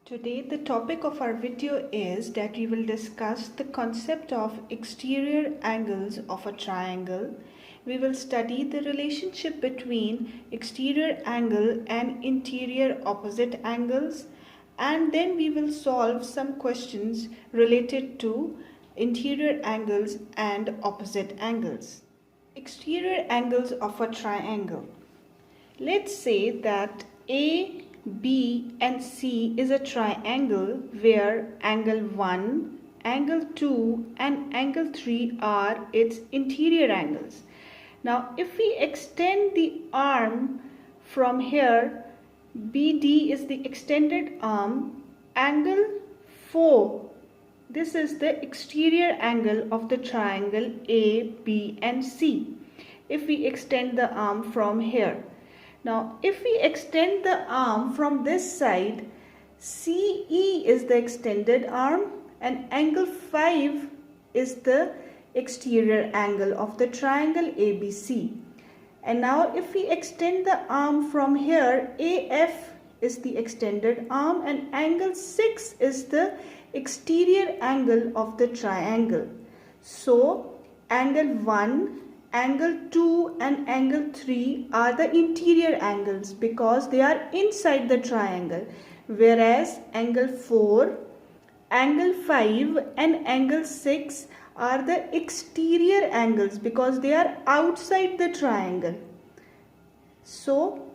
Today the topic of our video is that we will discuss the concept of exterior angles of a triangle. We will study the relationship between exterior angle and interior opposite angles, and then we will solve some questions related to interior angles and opposite angles. Exterior angles of a triangle. Let's say that A, B and C is a triangle where angle 1, angle 2 and angle 3 are its interior angles. Now if we extend the arm from here, BD is the extended arm, angle 4, this is the exterior angle of the triangle A, B and C. If we extend the arm from here. Now, if we extend the arm from this side, CE is the extended arm and angle 5 is the exterior angle of the triangle ABC. And now if we extend the arm from here, AF is the extended arm and angle 6 is the exterior angle of the triangle. So, angle 1, angle 2 and angle 3 are the interior angles because they are inside the triangle, whereas angle 4, angle 5 and angle 6 are the exterior angles because they are outside the triangle. So,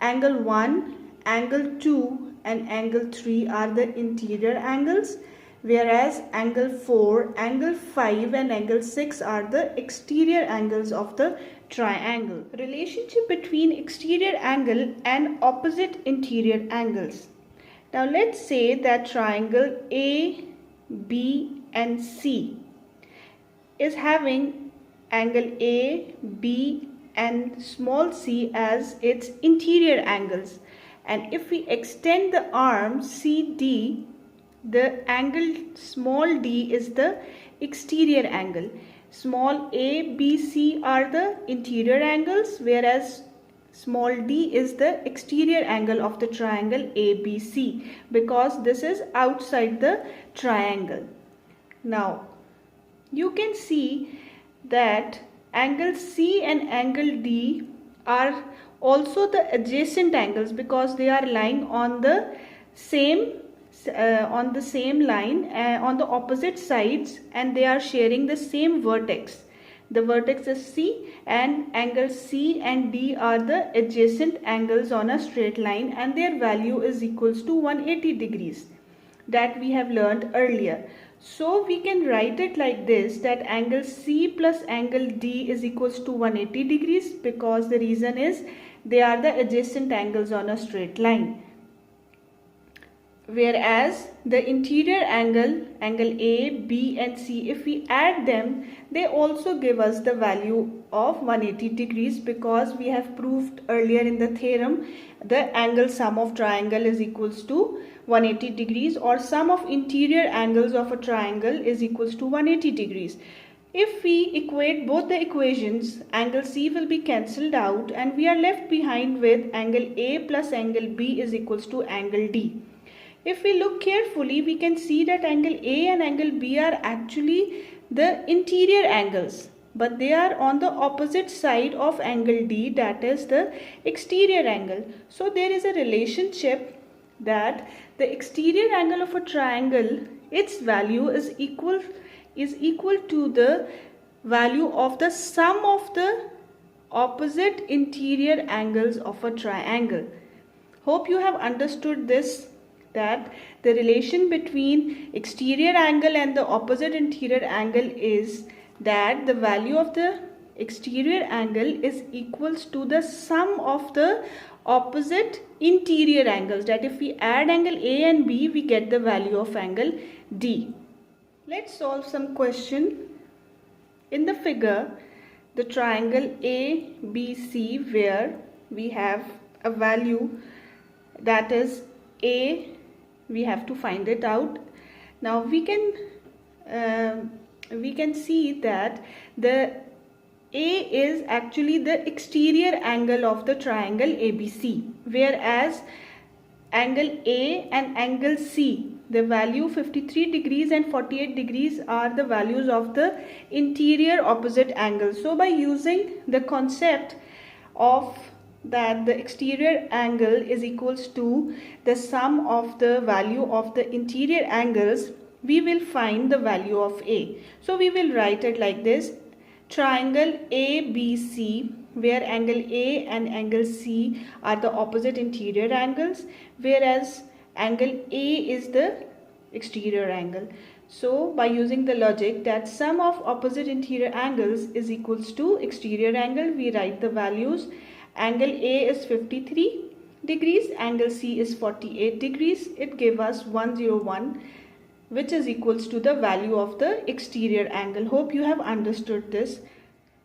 angle 1, angle 2 and angle 3 are the interior angles, whereas angle 4, angle 5 and angle 6 are the exterior angles of the triangle. Relationship between exterior angle and opposite interior angles. Now let's say that triangle A, B and C is having angle A, B and small c as its interior angles. And if we extend the arm CD, the angle small d is the exterior angle. Small a, b, c are the interior angles, whereas small d is the exterior angle of the triangle ABC because this is outside the triangle. Now, you can see that angle C and angle D are also the adjacent angles because they are lying on the same line on the opposite sides, and they are sharing the same vertex. The vertex is C, and angle C and D are the adjacent angles on a straight line, and their value is equals to 180 degrees that we have learned earlier. So we can write it like this, that angle C plus angle D is equals to 180 degrees because the reason is they are the adjacent angles on a straight line. Whereas the interior angle A, B and C, if we add them, they also give us the value of 180 degrees because we have proved earlier in the theorem the angle sum of triangle is equals to 180 degrees, or sum of interior angles of a triangle is equals to 180 degrees. If we equate both the equations, angle C will be cancelled out and we are left behind with angle A plus angle B is equals to angle D. If we look carefully, we can see that angle A and angle B are actually the interior angles, but they are on the opposite side of angle D, that is the exterior angle. So there is a relationship that the exterior angle of a triangle, its value is equal to the value of the sum of the opposite interior angles of a triangle. Hope you have understood this, that the relation between exterior angle and the opposite interior angle is that the value of the exterior angle is equals to the sum of the opposite interior angles, that if we add angle A and B, we get the value of angle D. Let's solve some question. In the figure, the triangle ABC, where we have a value that is A, we have to find it out. Now we can see that the A is actually the exterior angle of the triangle ABC, whereas angle A and angle C, the value 53 degrees and 48 degrees are the values of the interior opposite angles. So by using the concept of that the exterior angle is equals to the sum of the value of the interior angles, we will find the value of A. So we will write it like this: triangle ABC, where angle A and angle C are the opposite interior angles, whereas angle A is the exterior angle. So by using the logic that sum of opposite interior angles is equals to exterior angle, we write the values. Angle A is 53 degrees, angle C is 48 degrees. It gave us 101, which is equals to the value of the exterior angle. Hope you have understood this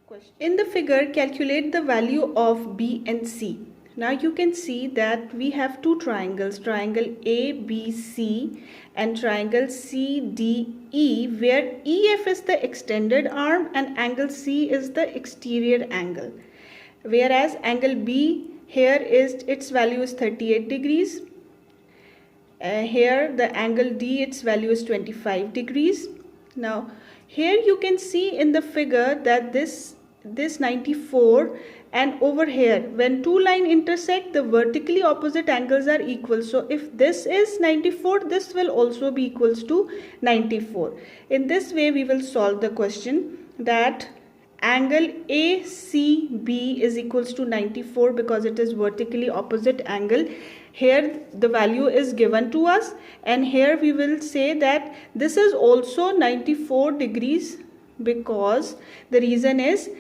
question. In the figure, calculate the value of B and C. Now you can see that we have two triangles, triangle ABC and triangle CDE, where EF is the extended arm and angle C is the exterior angle. Whereas angle B here is its value is 38 degrees. Here the angle D, its value is 25 degrees. Now here you can see in the figure that this 94 and over here, when two lines intersect, the vertically opposite angles are equal. So if this is 94, this will also be equals to 94. In this way we will solve the question that angle ACB is equals to 94 because it is vertically opposite angle. Here the value is given to us, and here we will say that this is also 94 degrees because the reason is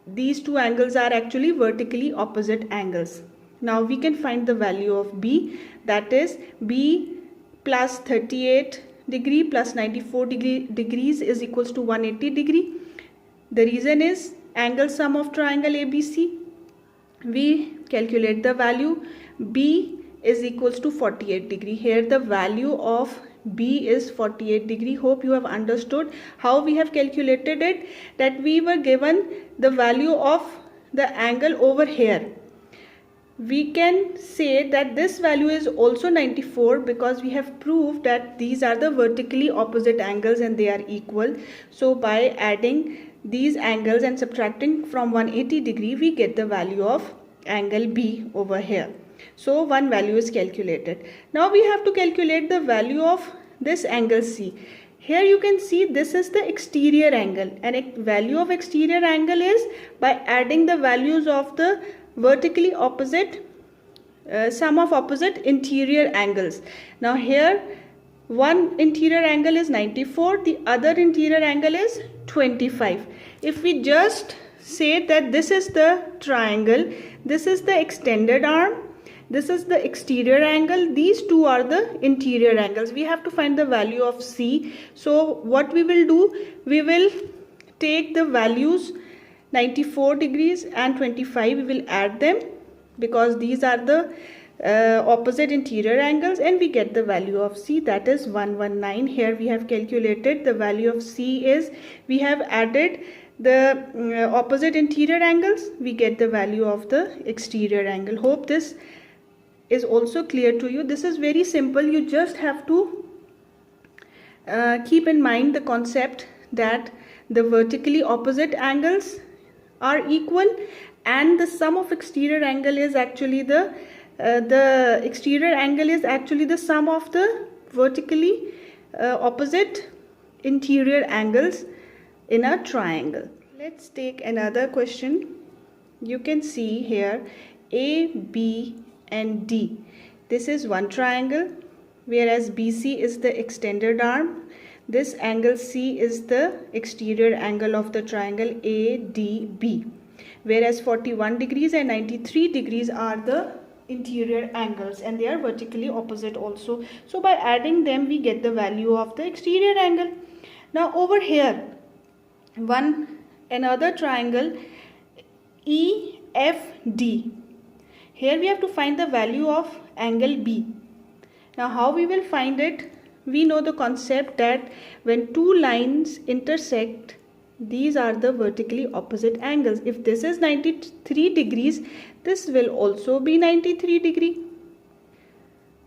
these two angles are actually vertically opposite angles. Now we can find the value of B, that is B plus 38 degree plus 94 degrees is equals to 180 degree. The reason is angle sum of triangle ABC. We calculate the value. B is equals to 48 degree. Here the value of B is 48 degree. Hope you have understood how we have calculated it, that we were given the value of the angle over here. We can say that this value is also 94 because we have proved that these are the vertically opposite angles and they are equal. So by adding these angles and subtracting from 180 degree, we get the value of angle B over here. So one value is calculated. Now we have to calculate the value of this angle C. Here you can see this is the exterior angle, and a value of exterior angle is by adding the values of the vertically opposite sum of opposite interior angles. Now here one interior angle is 94, the other interior angle is 25. If we just say that this is the triangle, this is the extended arm, this is the exterior angle, these two are the interior angles. We have to find the value of C. So what we will do, we will take the values 94 degrees and 25, we will add them because these are the opposite interior angles, and we get the value of C, that is 119. Here we have calculated the value of C is, we have added the opposite interior angles, we get the value of the exterior angle. Hope this is also clear to you. This is very simple. You just have to keep in mind the concept that the vertically opposite angles are equal and the sum of exterior angle is actually the exterior angle is actually the sum of the vertically opposite interior angles in a triangle. Let's take another question. You can see here A, B and D. This is one triangle, whereas BC is the extended arm. This angle C is the exterior angle of the triangle ADB, whereas 41 degrees and 93 degrees are the interior angles and they are vertically opposite also. So by adding them we get the value of the exterior angle. Now over here another triangle EFD. Here we have to find the value of angle B. Now how we will find it? We know the concept that when two lines intersect, these are the vertically opposite angles. If this is 93 degrees, this will also be 93 degree.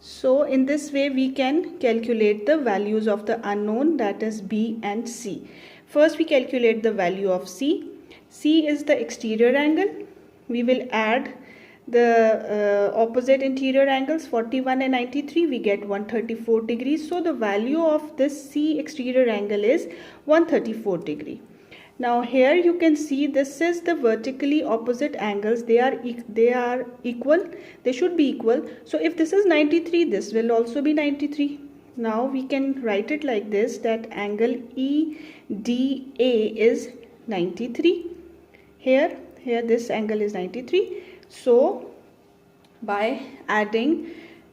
So in this way we can calculate the values of the unknown, that is B and C. First we calculate the value of C. C is the exterior angle. We will add the opposite interior angles 41 and 93. We get 134 degrees. So the value of this C exterior angle is 134 degree. Now here you can see this is the vertically opposite angles. They are equal. They should be equal. So if this is 93, this will also be 93. Now we can write it like this, that angle EDA is 93. Here this angle is 93. So by adding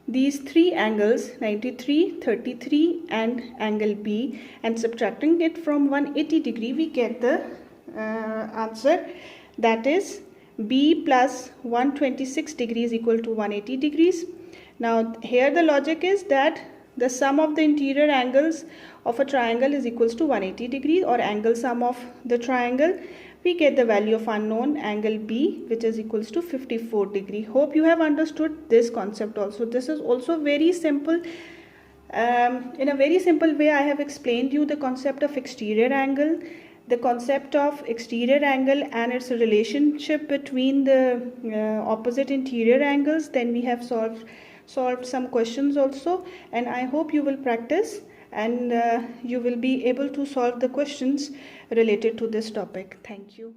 these three angles 93, 33 and angle B and subtracting it from 180 degree, we get the answer, that is B plus 126 degrees equal to 180 degrees. Now here the logic is that the sum of the interior angles of a triangle is equals to 180 degrees, or angle sum of the triangle. We get the value of unknown angle B, which is equals to 54 degree. Hope you have understood this concept also. This is also very simple. In a very simple way I have explained you the concept of exterior angle, the concept of exterior angle and its relationship between the opposite interior angles. Then we have solved some questions also, and I hope you will practice and you will be able to solve the questions related to this topic. Thank you.